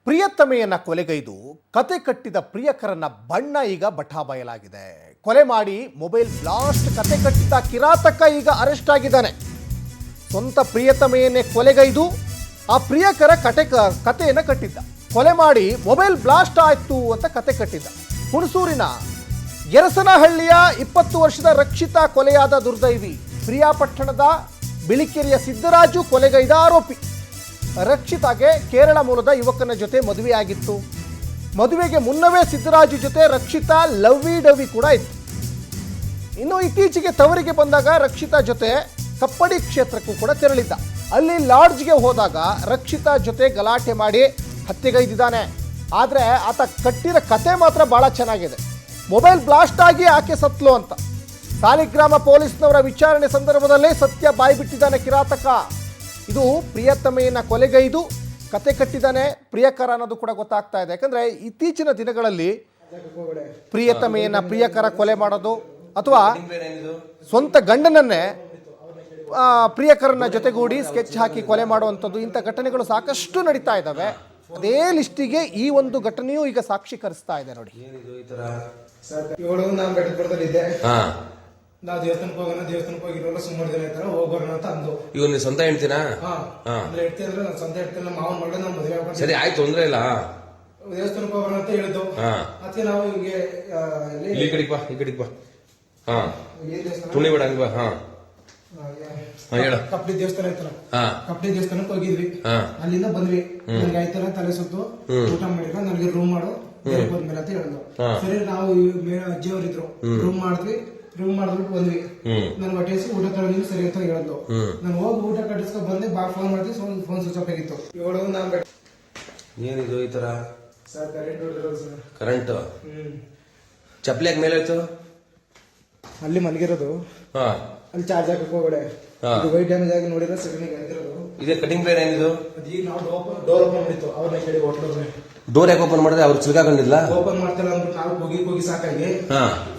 ಪ್ರಿಯತಮೆಯನ್ನ ಕೊಲೆಗೈದು ಕತೆ ಕಟ್ಟಿದ ಪ್ರಿಯಕರನ್ನ ಬಣ್ಣ ಈಗ ಬಟಾಬಯಲಾಗಿದೆ. ಕೊಲೆ ಮಾಡಿ ಮೊಬೈಲ್ ಬ್ಲಾಸ್ಟ್ ಕತೆ ಕಟ್ಟಿದ ಕಿರಾತಕ ಈಗ ಅರೆಸ್ಟ್ ಆಗಿದ್ದಾನೆ. ಸ್ವಂತ ಪ್ರಿಯತಮೆಯನ್ನೇ ಕೊಲೆಗೈದು ಆ ಪ್ರಿಯಕರ ಕತೆಯನ್ನು ಕಟ್ಟಿದ್ದ. ಕೊಲೆ ಮಾಡಿ ಮೊಬೈಲ್ ಬ್ಲಾಸ್ಟ್ ಆಯ್ತು ಅಂತ ಕತೆ ಕಟ್ಟಿದ್ದ. ಹುಣಸೂರಿನ ಯರಸನಹಳ್ಳಿಯ 20 ವರ್ಷದ ರಕ್ಷಿತಾ ಕೊಲೆಯಾದ ದುರ್ದೈವಿ. ಪ್ರಿಯಾಪಟ್ಟಣದ ಬಿಳಿಕೆರೆಯ ಸಿದ್ದರಾಜು ಕೊಲೆಗೈದ ಆರೋಪಿ. ರಕ್ಷಿತಾಗೆ ಕೇರಳ ಮೂಲದ ಯುವಕನ ಜೊತೆ ಮದುವೆಯಾಗಿತ್ತು. ಮದುವೆಗೆ ಮುನ್ನವೇ ಸಿದ್ದರಾಜು ಜೊತೆ ರಕ್ಷಿತಾ ಲವ್ವಿ ಡವ್ವಿ ಕೂಡ ಇತ್ತು. ಇನ್ನು ಇತ್ತೀಚೆಗೆ ತವರಿಗೆ ಬಂದಾಗ ರಕ್ಷಿತಾ ಜೊತೆ ಕಪ್ಪಡಿ ಕ್ಷೇತ್ರಕ್ಕೂ ಕೂಡ ತೆರಳಿದ್ದ. ಅಲ್ಲಿ ಲಾಡ್ಜ್ಗೆ ಹೋದಾಗ ರಕ್ಷಿತಾ ಜೊತೆ ಗಲಾಟೆ ಮಾಡಿ ಹತ್ಯೆಗೈದಿದ್ದಾನೆ. ಆದರೆ ಆತ ಕಟ್ಟಿರೋ ಕತೆ ಮಾತ್ರ ಭಾಳ ಚೆನ್ನಾಗಿದೆ. ಮೊಬೈಲ್ ಬ್ಲಾಸ್ಟ್ ಆಗಿ ಆಕೆ ಸತ್ಲು ಅಂತ. ಸಾಲಿಗ್ರಾಮ ಪೊಲೀಸ್ನವರ ವಿಚಾರಣೆ ಸಂದರ್ಭದಲ್ಲೇ ಸತ್ಯ ಬಾಯ್ಬಿಟ್ಟಿದ್ದಾನೆ ಕಿರಾತಕ. ಇದು ಪ್ರಿಯತಮೆಯನ್ನ ಕೊಲೆಗೈದು ಕತೆ ಕಟ್ಟಿದ್ದಾನೆ ಪ್ರಿಯಕರ ಅನ್ನೋದು ಕೂಡ ಗೊತ್ತಾಗ್ತಾ ಇದೆ. ಯಾಕಂದರೆ ಇತ್ತೀಚಿನ ದಿನಗಳಲ್ಲಿ ಪ್ರಿಯತಮೆಯನ್ನ ಪ್ರಿಯಕರ ಕೊಲೆ ಮಾಡೋದು ಅಥವಾ ಸ್ವಂತ ಗಂಡನನ್ನೇ ಪ್ರಿಯಕರನ ಜೊತೆಗೂಡಿ ಸ್ಕೆಚ್ ಹಾಕಿ ಕೊಲೆ ಮಾಡುವಂಥದ್ದು, ಇಂಥ ಘಟನೆಗಳು ಸಾಕಷ್ಟು ನಡೀತಾ ಇದ್ದಾವೆ. ಅದೇ ಲಿಸ್ಟಿಗೆ ಈ ಒಂದು ಘಟನೆಯೂ ಈಗ ಸಾಕ್ಷೀಕರಿಸ್ತಾ ಇದೆ. ನೋಡಿ, ನಾವು ದೇವಸ್ಥಾನಕ್ಕೆ ಹೋಗಿರೋಲ್ಲ, ಸುಮಾರು ಜನ ಇರ್ತಾರೆ, ಹೋಗೋಣ ಅಂತ ಅಂದು. ಇವ್ ನೀ ಸ್ವಂತ ಹೇಳ್ತೀರಾ? ಹೇಳ್ತಿ ಅಂದ್ರೆ ನಾನು ಸ್ವಂತ ಹೇಳ್ತೀನಿ, ನಮ್ಮ ಮಾವನ್ ಮಗಳ ನಮ್ಮ ಮದುವೆ ಆಗ್ಬೇಕು. ಸರಿ, ಆಯ್ತು, ತೊಂದ್ರೆ ಇಲ್ಲ. ದೇವಸ್ಥಾನಕ್ಕೆ ಹೋಗೋಣ ಅಂತ ಹೇಳಿದ್ದು. ಅದಕ್ಕೆ ನಾವು ಹಿಂಗೆ ಈ ಕಡೆಗೆ ಬಾ, ಈ ಕಡೆಗೆ ಬಾ. ತುಳಿ ಬೇಡ, ಹಂಗ ಬಾ. ಕಪ್ಪಡಿ ದೇವಸ್ಥಾನ ಐತಲ್ಲ, ಕಪ್ಪಡಿ ದೇವಸ್ಥಾನಕ್ಕೆ ಹೋಗಿದ್ವಿ. ಅಲ್ಲಿಂದ ಬಂದ್ವಿ. ನನ್ಗೆ ಆಯ್ತಲ್ಲ ತಲೆ ಸುತ್ತು, ಊಟ ಮಾಡಿಲ್ಲ, ನನಗೆ ರೂಮ್ ಮಾಡು ಹೋದ್ಮೇಲೆ ಅಂತ ಹೇಳಿದ್ರು. ಸರಿ, ನಾವು ಅಜ್ಜಿ ಅವರಿದ್ರು, ರೂಮ್ ಮಾಡಿದ್ವಿ. ರೂಮ್ ಮಾಡಿದ್ಬಿಟ್ಟು ಬಂದ್ವಿ. ನನ್ ಹೊಟ್ಟೆ ಊಟ ತಗೊಂಡಿದ್ದು ಸರಿ ಅಂತ ಹೇಳಿದ್ರು. ನಾನು ಹೋಗಿ ಊಟ ಕಟ್ಟಿಸ್ಕೊಂಡ್ ಬಂದೆ. ಫೋನ್ ಮಾಡಿದ್ವಿ, ಫೋನ್ ಸ್ವಿಚ್ ಆಫ್ ಆಗಿತ್ತು. ಏನಿದು ಈ ತರ? ಸರ್, ಕರೆಂಟ್ ಹೊಡೆದ್ರು ಸರ್. ಕರೆಂಟ್ ಚಪ್ಪಲಿ ಯಾಕೆ ಮೇಲೆ ಆಯ್ತು? ಅಲ್ಲಿ ಮಲಗಿರೋದು, ಅಲ್ಲಿ ಚಾರ್ಜ್ ಹಾಕಕ್ ಹೋಗಡೆ ವೈಟ್ ಡ್ಯಾಮೇಜ್ ಆಗಿ ನೋಡಿದ್ರೆ ಸೆಕೆಂಡಿಗೆ ಆಗಿರೋದು. ಇದೇ ಕಟಿಂಗ್ ಪ್ಲೇಟ್ ಏನಿದು? ಈಗ ನಾವು ಡೋರ್ ಓಪನ್ ಮಾಡಿತ್ತು. ಅವ್ರನ್ನ ಕೇಳಿ ಹೋಟ್ಲವ್ರೆ ಡೋರ್ ಯಾಕೆ ಓಪನ್ ಮಾಡಿದ್ರೆ ಅವ್ರು ಚಿಲ್ಕಾಕೊಂಡಿಲ್ಲ. ಓಪನ್ ಮಾಡ್ತಾರೆ ಅಂದ್ಬಿಟ್ಟು ನಾವು ಹೋಗಿ ಸಾಕಾಗಿ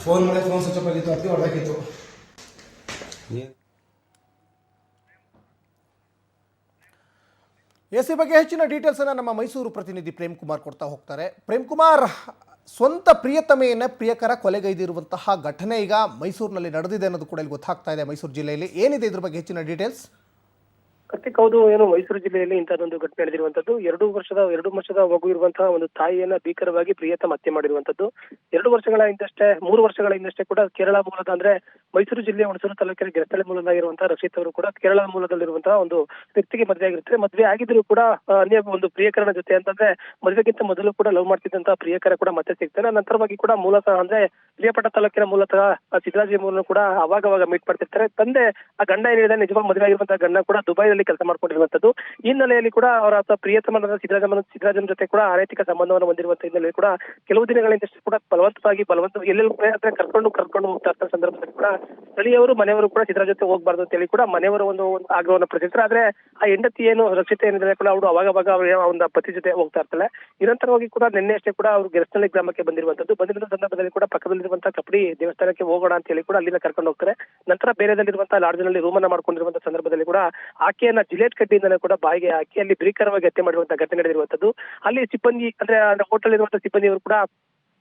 ಫೋನ್ ಮಾಡಿ ಫೋನ್ ಸ್ವಿಚ್ ಆಫ್ ಆಗಿತ್ತು, ಅದಕ್ಕೆ ಹೊಡೆದಾಕಿತ್ತು. ಎಸಿ ಬಗ್ಗೆ ಹೆಚ್ಚಿನ ಡೀಟೇಲ್ಸ್ ಅನ್ನ ನಮ್ಮ ಮೈಸೂರು ಪ್ರತಿನಿಧಿ ಪ್ರೇಮ್ ಕುಮಾರ್ ಕೊಡ್ತಾ ಹೋಗ್ತಾರೆ. ಪ್ರೇಮ್ ಕುಮಾರ್, ಸ್ವಂತ ಪ್ರಿಯತಮೆಯನ್ನ ಪ್ರಿಯಕರ ಕೊಲೆಗೈದಿರುವಂತಹ ಘಟನೆ ಈಗ ಮೈಸೂರಿನಲ್ಲಿ ನಡೆದಿದೆ ಅನ್ನೋದು ಕೂಡ ಇಲ್ಲಿ ಗೊತ್ತಾಗ್ತಾ ಇದೆ. ಮೈಸೂರು ಜಿಲ್ಲೆಯಲ್ಲಿ ಏನಿದೆ ಇದ್ರ ಬಗ್ಗೆ ಹೆಚ್ಚಿನ ಡೀಟೇಲ್ಸ್? ಕಾರ್ತಿಕ್, ಹೌದು, ಏನು ಮೈಸೂರು ಜಿಲ್ಲೆಯಲ್ಲಿ ಇಂತಹದೊಂದು ಘಟನೆ ನಡೆದಿರುವಂತದ್ದು. 2 ವರ್ಷದ ಮಗು ಇರುವಂತಹ ಒಂದು ತಾಯಿಯನ್ನ ಭೀಕರವಾಗಿ ಪ್ರಿಯತಮ ಹತ್ಯೆ ಮಾಡಿರುವಂತದ್ದು. 3 ವರ್ಷಗಳ ಹಿಂದಷ್ಟೇ ಕೂಡ ಕೇರಳ ಮೂಲದ, ಅಂದ್ರೆ ಮೈಸೂರು ಜಿಲ್ಲೆಯ ಹುಣಸೂರು ತಾಲೂಕಿನ ಗೆರತಳ್ಳಿ ಮೂಲದಾಗಿರುವಂತಹ ರಕ್ಷಿತ್ ಅವರು ಕೂಡ ಕೇರಳ ಮೂಲದಲ್ಲಿರುವಂತಹ ಒಂದು ವ್ಯಕ್ತಿಗೆ ಮದುವೆ ಆಗಿರುತ್ತೆ. ಮದುವೆ ಆಗಿದ್ರು ಕೂಡ ಅನ್ಯ ಒಂದು ಪ್ರಿಯಕರನ ಜೊತೆ, ಅಂತಂದ್ರೆ ಮದುವೆಗಿಂತ ಮೊದಲು ಕೂಡ ಲವ್ ಮಾಡ್ತಿದ್ದಂತಹ ಪ್ರಿಯಕರ ಕೂಡ ಮತ್ತೆ ಸಿಗ್ತಾನೆ. ನಂತರವಾಗಿ ಕೂಡ ಮೂಲತಃ ಅಂದ್ರೆ ಪ್ರಿಯಾಪಟ್ಟ ತಾಲೂಕಿನ ಮೂಲತಃ ಸಿದ್ದರಾಜ ಮೂಲನು ಕೂಡ ಅವಾಗ ಮೀಟ್ ಮಾಡ್ತಿರ್ತಾರೆ. ತಂದೆ ಆ ಗಂಡ ಏನಿದೆ ನಿಜವಾಗಿ ಮದುವೆ ಆಗಿರುವಂತಹ ಗಂಡ ಕೂಡ ದುಬೈನಲ್ಲಿ ಕೆಲಸ ಮಾಡ್ಕೊಂಡಿರುವಂತದ್ದು. ಈ ಹಿನ್ನೆಲೆಯಲ್ಲಿ ಕೂಡ ಅವರ ಪ್ರಿಯತಮನ ಸಿದ್ದರಾಜನ ಜೊತೆ ಕೂಡ ಅನೈತಿಕ ಸಂಬಂಧವನ್ನು ಹೊಂದಿರುವಂತಹ ಹಿನ್ನೆಲೆಯಲ್ಲಿ ಕೂಡ ಕೆಲವು ದಿನಗಳಿಂದಷ್ಟೇ ಕೂಡ ಬಲವಂತವಾಗಿ ಎಲ್ಲೆಲ್ಲೂ ಕರ್ಕೊಂಡು ಹೋಗ್ತಾ ಇರ್ತಾರೆ ಸಂದರ್ಭದಲ್ಲಿ ಕೂಡ ಸ್ಥಳೀಯವರು ಮನೆಯವರು ಕೂಡ ಸಿದ್ದರಾಜ ಜೊತೆ ಹೋಗ್ಬಾರ್ದು ಅಂತ ಹೇಳಿ ಕೂಡ ಮನೆಯವರು ಒಂದು ಆಗ್ರಹವನ್ನು ಪಡಿಸಿರ್ತಾರೆ. ಆದ್ರೆ ಆ ಹೆಂಡತಿ ಏನು ರಕ್ಷಿತ ಏನಿದೆ ಕೂಡ ಅವರು ಅವಾಗ ಅವರ ಪತಿ ಜೊತೆ ಹೋಗ್ತಾ ಇರ್ತಾಳೆ. ನಿರಂತರವಾಗಿ ಕೂಡ ನಿನ್ನೆ ಅಷ್ಟೇ ಕೂಡ ಅವರು ಗೆರಸನಹಳ್ಳಿ ಗ್ರಾಮಕ್ಕೆ ಬಂದಿರುವಂತಹ ಸಂದರ್ಭದಲ್ಲಿ ಕೂಡ ಪಕ್ಕದಲ್ಲಿರುವಂತಹ ಕಪ್ಪಡಿ ದೇವಸ್ಥಾನಕ್ಕೆ ಹೋಗೋಣ ಅಂತ ಹೇಳಿ ಕೂಡ ಅಲ್ಲಿಂದ ಕರ್ಕೊಂಡು ಹೋಗ್ತಾರೆ. ನಂತರ ಬೇರೆದಲ್ಲಿರುವಂತಹ ಲಾಡ್ಜ್ನಲ್ಲಿ ರೂಮ್ ಅನ್ನ ಮಾಡ್ಕೊಂಡಿರುವಂತಹ ಸಂದರ್ಭದಲ್ಲಿ ಕೂಡ ಆಕೆಯನ್ನ ಜಿಲೆಟ್ ಕಡ್ಡಿಯಿಂದಲೇ ಕೂಡ ಬಾಯಿಗೆ ಹಾಕಿ ಅಲ್ಲಿ ಭೀಕರವಾಗಿ ಹತ್ಯೆ ಮಾಡಿರುವಂತಹ ಘಟನೆ ನಡೆದಿರುವಂತದ್ದು. ಅಲ್ಲಿ ಸಿಬ್ಬಂದಿ, ಅಂದ್ರೆ ಹೋಟೆಲ್ ಇರುವಂತಹ ಸಿಬ್ಬಂದಿಯವರು ಕೂಡ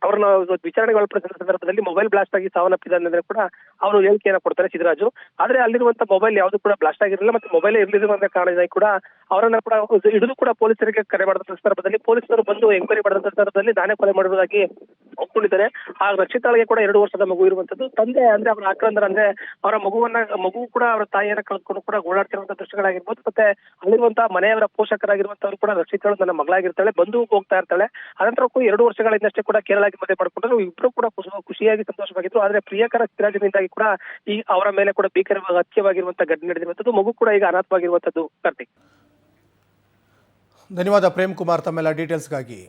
ಅವರನ್ನ ವಿಚಾರಣೆಗೆ ಒಳಪಡಿಸಿದ ಸಂದರ್ಭದಲ್ಲಿ ಮೊಬೈಲ್ ಬ್ಲಾಸ್ಟ್ ಆಗಿ ಸಾವನ್ನಪ್ಪಿದ್ರೆ ಕೂಡ ಅವರು ಹೇಳಿಕೆಯನ್ನು ಕೊಡ್ತಾರೆ ಸಿದ್ದರಾಜು. ಆದ್ರೆ ಅಲ್ಲಿರುವಂತಹ ಮೊಬೈಲ್ ಯಾವುದು ಕೂಡ ಬ್ಲಾಸ್ಟ್ ಆಗಿರಲಿಲ್ಲ, ಮತ್ತೆ ಮೊಬೈಲ್ ಇರಲಿರುವಂತಹ ಕಾರಣದಿಂದ ಕೂಡ ಅವರನ್ನ ಕೂಡ ಹಿಡಿದು ಕೂಡ ಪೊಲೀಸರಿಗೆ ಕರೆ ಮಾಡಿದ ಸಂದರ್ಭದಲ್ಲಿ ಪೊಲೀಸರು ಬಂದು ಎಂಕ್ವೈರಿ ಮಾಡಿದ ಸಂದರ್ಭದಲ್ಲಿ ನಾನೇ ಕೊಲೆ ಮಾಡುವುದಾಗಿ ಒಪ್ಕೊಂಡಿದ್ದಾರೆ. ಆ ರಕ್ಷಿತಾಳಿಗೆ ಕೂಡ 2 ವರ್ಷದ ಮಗು ಇರುವಂತದ್ದು. ತಂದೆ ಅಂದ್ರೆ ಅವರ ಆಕ್ರಂದರ, ಅಂದ್ರೆ ಅವರ ಮಗು ಕೂಡ ಅವರ ತಾಯಿಯನ್ನ ಕಳ್ಕೊಂಡು ಕೂಡ ಓಡಾಡ್ತಿರುವಂತಹ ದೃಶ್ಯಗಳಾಗಿರ್ಬೋದು. ಮತ್ತೆ ಅಲ್ಲಿರುವಂತಹ ಮನೆಯವರ ಪೋಷಕರಾಗಿರುವಂತವ್ರು ಕೂಡ ರಕ್ಷಿತಾಳು ನನ್ನ ಮಗಳಾಗಿರ್ತಾಳೆ, ಬಂದು ಹೋಗ್ತಾ ಇರ್ತಾಳೆ. ಅನಂತರ 2 ವರ್ಷಗಳಿಂದಷ್ಟೇ ಕೂಡ ಕೇರಳಕ್ಕೆ ಮದುವೆ ಮಾಡಿಕೊಂಡ್ರು. ಇಬ್ರು ಕೂಡ ಖುಷಿಯಾಗಿ ಸಂತೋಷವಾಗಿದ್ರು. ಆದ್ರೆ ಪ್ರಿಯಕರ ಸಿದ್ದರಾಜನಿಂದಾಗಿ ಕೂಡ ಈ ಅವರ ಮೇಲೆ ಕೂಡ ಭೀಕರವಾಗಿ ಹತ್ಯೆವಾಗಿರುವಂತಹ ಘಟನೆ ನಡೆದಿರುವಂತದ್ದು. ಮಗು ಕೂಡ ಈಗ ಅನಾಥವಾಗಿರುವಂತದ್ದು. ಕಾರ್ತಿಕ್, ಧನ್ಯವಾದ ಪ್ರೇಮ್ ಕುಮಾರ್ ತಮ್ಮೆಲ್ಲ ಡೀಟೇಲ್ಸ್ಗಾಗಿ.